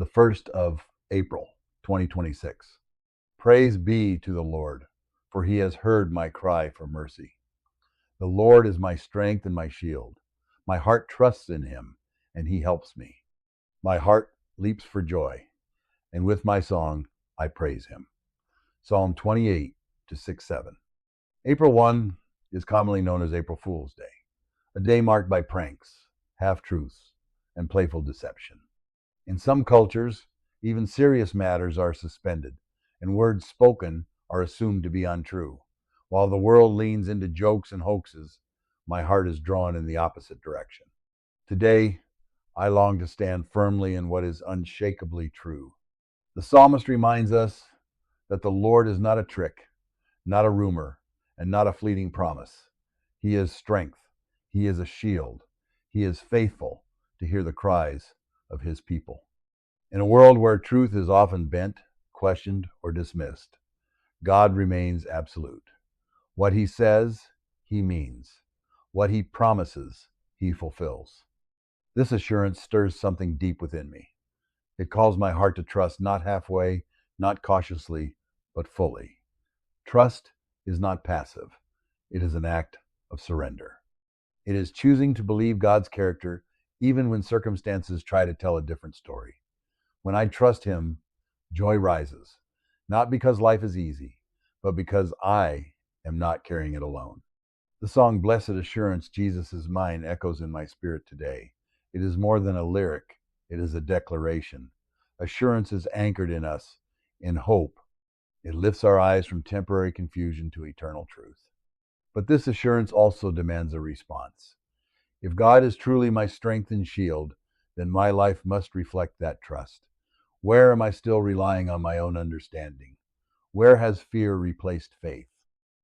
the 1st of April, 2026. Praise be to the Lord, for he has heard my cry for mercy. The Lord is my strength and my shield. My heart trusts in him, and he helps me. My heart leaps for joy, and with my song I praise him. Psalm 28 to 6-7. April 1 is commonly known as April Fool's Day, a day marked by pranks, half-truths, and playful deception. In some cultures, even serious matters are suspended, and words spoken are assumed to be untrue. While the world leans into jokes and hoaxes, my heart is drawn in the opposite direction. Today, I long to stand firmly in what is unshakably true. The psalmist reminds us that the Lord is not a trick, not a rumor, and not a fleeting promise. He is strength. He is a shield. He is faithful to hear the cries of his people. In a world where truth is often bent, questioned, or dismissed, God remains absolute. What he says, he means. What he promises, he fulfills. This assurance stirs something deep within me. It calls my heart to trust not halfway, not cautiously, but fully. Trust is not passive. It is an act of surrender. It is choosing to believe God's character even when circumstances try to tell a different story. When I trust him, joy rises, not because life is easy, but because I am not carrying it alone. The song Blessed Assurance, Jesus is Mine echoes in my spirit today. It is more than a lyric, it is a declaration. Assurance is anchored in us, in hope. It lifts our eyes from temporary confusion to eternal truth. But this assurance also demands a response. If God is truly my strength and shield, then my life must reflect that trust. Where am I still relying on my own understanding? Where has fear replaced faith?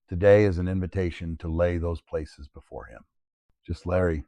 Today is an invitation to lay those places before him. Just Larry.